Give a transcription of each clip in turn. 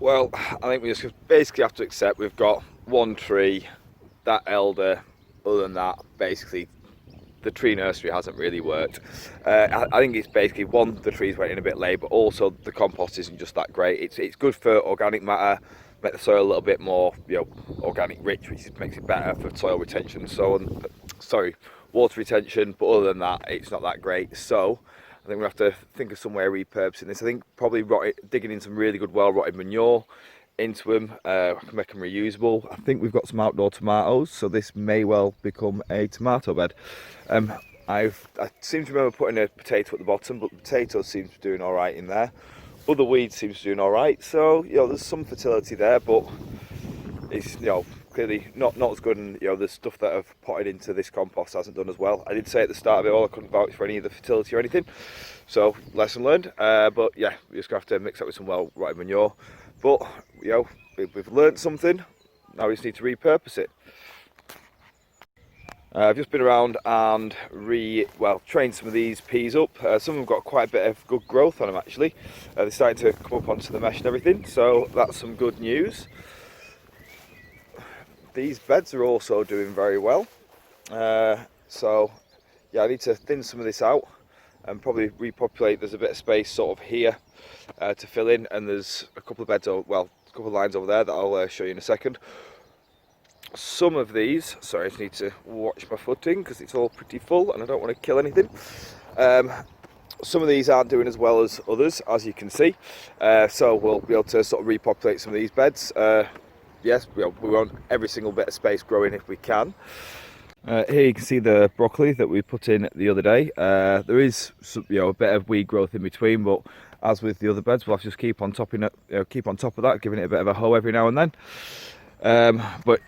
Well, I think we just basically have to accept we've got one tree, that elder. Other than that, basically, the tree nursery hasn't really worked. I think it's basically one, the trees went in a bit late, but also the compost isn't just that great. It's good for organic matter, make the soil a little bit more, organic rich, which makes it better for soil retention and so on. Sorry, water retention, but other than that, it's not that great. So I think we have to think of some way of repurposing this. I think probably digging in some really good well-rotted manure into them, make them reusable. I think we've got some outdoor tomatoes, so this may well become a tomato bed. Um, I seem to remember putting a potato at the bottom, but the potato seems to be doing all right in there. Other weeds seems to be doing all right, so there's some fertility there, but it's clearly not as good, and the stuff that I've potted into this compost hasn't done as well. I did say at the start of it all I couldn't vouch for any of the fertility or anything, so lesson learned. But yeah, we're just gonna have to mix that with some well-rotted manure. But we've learned something. Now we just need to repurpose it. I've just been around and trained some of these peas up. Some of them got quite a bit of good growth on them actually. They're starting to come up onto the mesh and everything, so that's some good news. These beds are also doing very well. So yeah, I need to thin some of this out and probably repopulate. There's a bit of space sort of here to fill in, and there's a couple of beds, a couple of lines over there that I'll show you in a second. Some of these, sorry, I just need to watch my footing because it's all pretty full and I don't want to kill anything. Some of these aren't doing as well as others, as you can see. So we'll be able to sort of repopulate some of these beds. Yes, we want every single bit of space growing if we can. Here you can see the broccoli that we put in the other day. There is a bit of weed growth in between, but as with the other beds, we'll have to just keep on top of that, giving it a bit of a hoe every now and then. But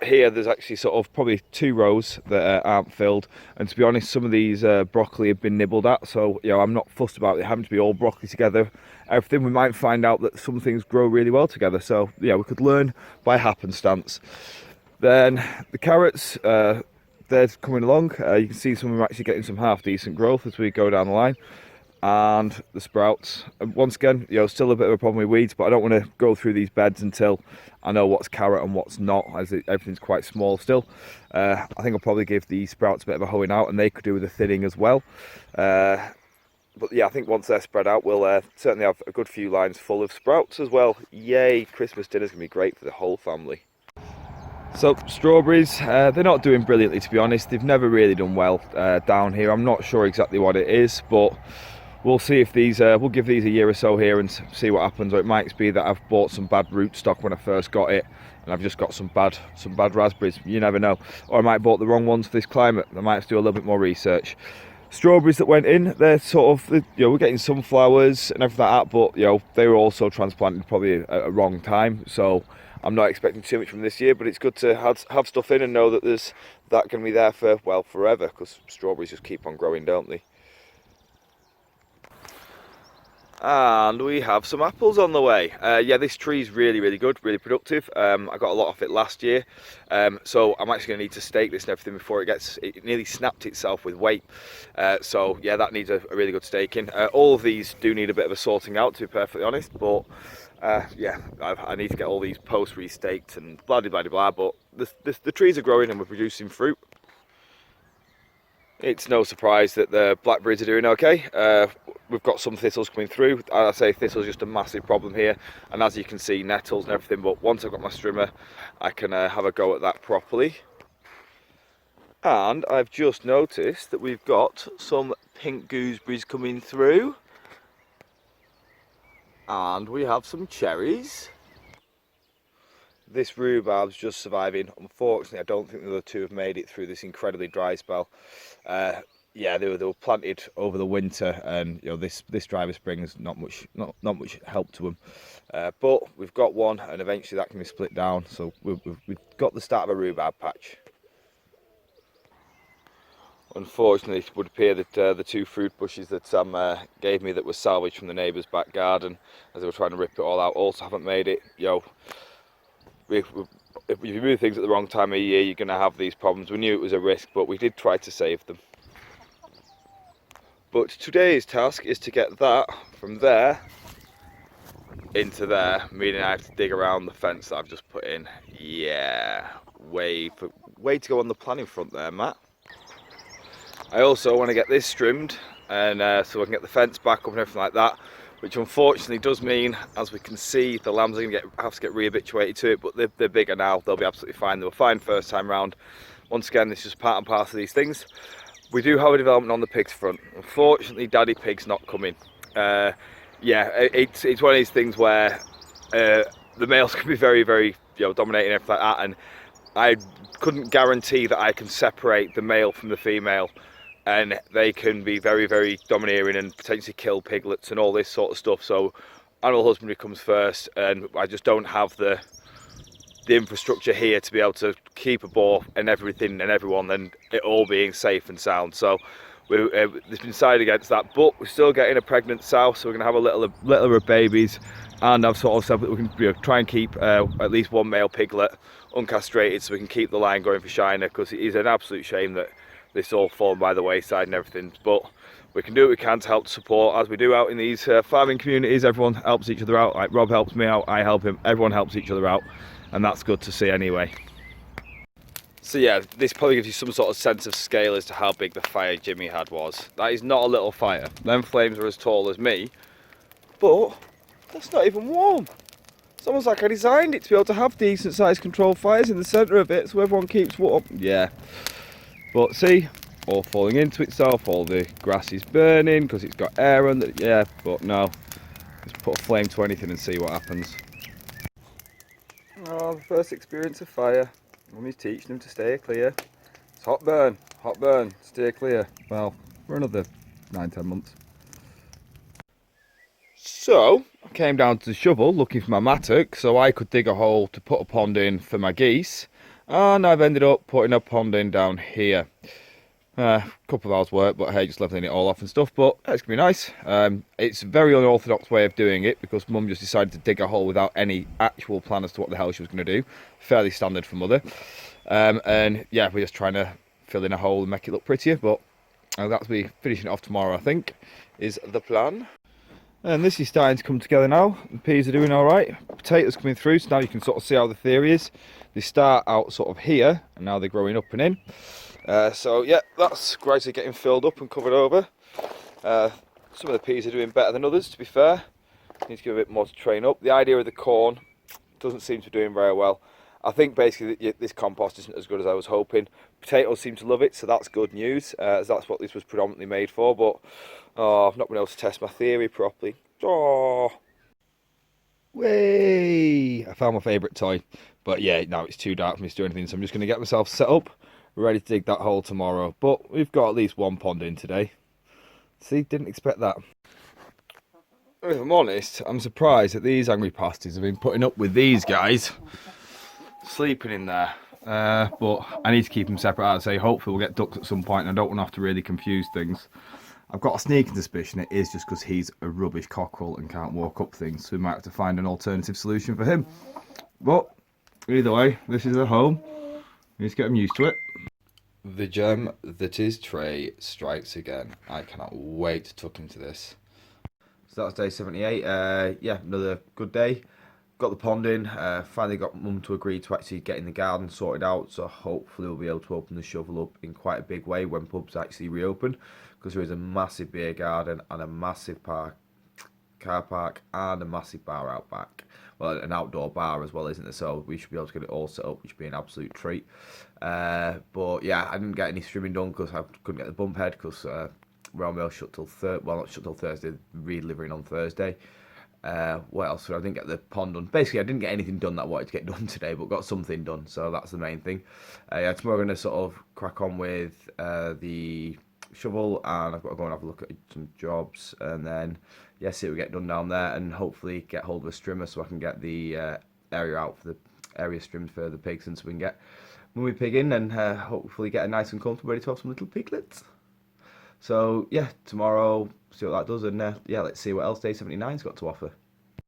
here there's actually sort of probably 2 rows that aren't filled, and to be honest, some of these broccoli have been nibbled at, so I'm not fussed about it having to be all broccoli together. Everything, we might find out that some things grow really well together, so yeah, we could learn by happenstance. Then the carrots, they're coming along. You can see some of them actually getting some half decent growth as we go down the line. And the sprouts, once again, still a bit of a problem with weeds, but I don't want to go through these beds until I know what's carrot and what's not, as everything's quite small still. I think I'll probably give the sprouts a bit of a hoeing out, and they could do with the thinning as well. But yeah, I think once they're spread out, we'll certainly have a good few lines full of sprouts as well. Yay, Christmas dinner's gonna be great for the whole family. So strawberries, they're not doing brilliantly, to be honest. They've never really done well down here. I'm not sure exactly what it is, but we'll see if these, we'll give these a year or so here and see what happens. Or it might be that I've bought some bad root stock when I first got it, and I've just got some bad raspberries. You never know. Or I might have bought the wrong ones for this climate. I might have to do a little bit more research. Strawberries that went in, they're sort of, we're getting some flowers and everything like that, but they were also transplanted probably at a wrong time. So I'm not expecting too much from this year, but it's good to have stuff in and know that there's that going to be there for, well, forever, because strawberries just keep on growing, don't they? And we have some apples on the way. Yeah, this tree is really good, really productive. I got a lot off it last year, so I'm actually going to need to stake this and everything before it nearly snapped itself with weight. So yeah, that needs a really good staking. All of these do need a bit of a sorting out, to be perfectly honest, but yeah, I need to get all these posts restaked and blah blah blah blah. But the trees are growing and we're producing fruit. It's no surprise that the blackberries are doing okay. We've got some thistles coming through. I say thistles just a massive problem here, and as you can see, nettles and everything, but once I've got my strimmer I can have a go at that properly. And I've just noticed that we've got some pink gooseberries coming through, and we have some cherries. This rhubarb's just surviving. Unfortunately, I don't think the other two have made it through this incredibly dry spell. Yeah, they were planted over the winter, and this dry of spring is not much help to them. But we've got one, and eventually that can be split down. So we've got the start of a rhubarb patch. Unfortunately, it would appear that the 2 fruit bushes that Sam gave me that were salvaged from the neighbour's back garden as they were trying to rip it all out also haven't made it. If you move things at the wrong time of year, you're going to have these problems. We knew it was a risk, but we did try to save them. But today's task is to get that from there into there, meaning I have to dig around the fence that I've just put in. Yeah, way to go on the planning front there, Matt. I also want to get this trimmed, and so I can get the fence back up and everything like that, which unfortunately does mean, as we can see, the lambs are going to have to get re-habituated to it, but they're bigger now. They'll be absolutely fine. They were fine first time round. Once again, this is just part and parcel of these things. We do have a development on the pigs front. Unfortunately, Daddy Pig's not coming. Yeah, it's one of these things where the males can be very, very, dominating and everything like that, and I couldn't guarantee that I can separate the male from the female, and they can be very, very domineering and potentially kill piglets and all this sort of stuff. So animal husbandry comes first, and I just don't have the infrastructure here to be able to keep a boar and everything and everyone and it all being safe and sound. So there's been decided against that, but we're still getting a pregnant sow, so we're going to have a littler of babies, and I've sort of said that we can try and keep at least one male piglet uncastrated so we can keep the line going for Shiner, because it is an absolute shame that this all fallen by the wayside and everything. But we can do what we can to help support, as we do out in these farming communities. Everyone helps each other out. Like Rob helps me out, I help him, everyone helps each other out, and that's good to see anyway. So yeah, this probably gives you some sort of sense of scale as to how big the fire Jimmy had was. That is not a little fire. Them flames are as tall as me, but that's not even warm. It's almost like I designed it to be able to have decent sized controlled fires in the centre of it so everyone keeps warm. Yeah, but see, all falling into itself, all the grass is burning because it's got air under it. Yeah, but no, just put a flame to anything and see what happens. Oh, the first experience of fire. Mummy's teaching them to stay clear. It's hot burn, steer clear. Well, for another 9-10 months. So, I came down to the shovel looking for my mattock so I could dig a hole to put a pond in for my geese. And I've ended up putting a pond in down here. A couple of hours work, but hey, just leveling it all off and stuff, but it's gonna be nice. It's a very unorthodox way of doing it because Mum just decided to dig a hole without any actual plan as to what the hell she was going to do. Fairly standard for Mother. And yeah, we're just trying to fill in a hole and make it look prettier, but that's be finishing it off tomorrow, I think, is the plan. And this is starting to come together now. The peas are doing all right. Potatoes coming through, so now you can sort of see how the theory is. They start out sort of here, and now they're growing up and in. So yeah, that's gradually getting filled up and covered over. Some of the peas are doing better than others, to be fair. Need to give a bit more to train up. The idea of the corn doesn't seem to be doing very well. I think basically this compost isn't as good as I was hoping. Potatoes seem to love it, so that's good news, as that's what this was predominantly made for. But I've not been able to test my theory properly. Oh, way! I found my favourite toy, but yeah, now it's too dark for me to do anything, so I'm just going to get myself set up, ready to dig that hole tomorrow. But we've got at least one pond in today. See, didn't expect that. If I'm honest, I'm surprised that these angry pasties have been putting up with these guys sleeping in there. But I need to keep them separate. I'd say hopefully we'll get ducks at some point, and I don't want to have to really confuse things. I've got a sneaking suspicion it is just because he's a rubbish cockerel and can't walk up things, so we might have to find an alternative solution for him. But either way, this is a home. We need to get him used to it. The gem that is Trey strikes again. I cannot wait to tuck into this. So that's day 78. Yeah, another good day. Got the pond in. Finally got Mum to agree to actually getting the garden sorted out. So hopefully we'll be able to open the shovel up in quite a big way when pubs actually reopen. Because there is a massive beer garden and a massive car park and a massive bar out back. Well, an outdoor bar as well, isn't there? So we should be able to get it all set up, which would be an absolute treat. But yeah, I didn't get any strimming done because I couldn't get the bump head because Royal Mail shut till not shut till Thursday, re-delivering on Thursday. What else? So I didn't get the pond done. Basically, I didn't get anything done that I wanted to get done today, but got something done. So that's the main thing. Yeah, tomorrow I'm going to sort of crack on with the shovel, and I've got to go and have a look at some jobs, and then yeah, see what we get done down there, and hopefully get hold of a strimmer so I can get the area out for the area trimmed for the pigs, and so we can get Mummy Pig in and hopefully get a nice and comfortable ready to have some little piglets. So yeah, tomorrow see what that does, and yeah, let's see what else day 79's got to offer.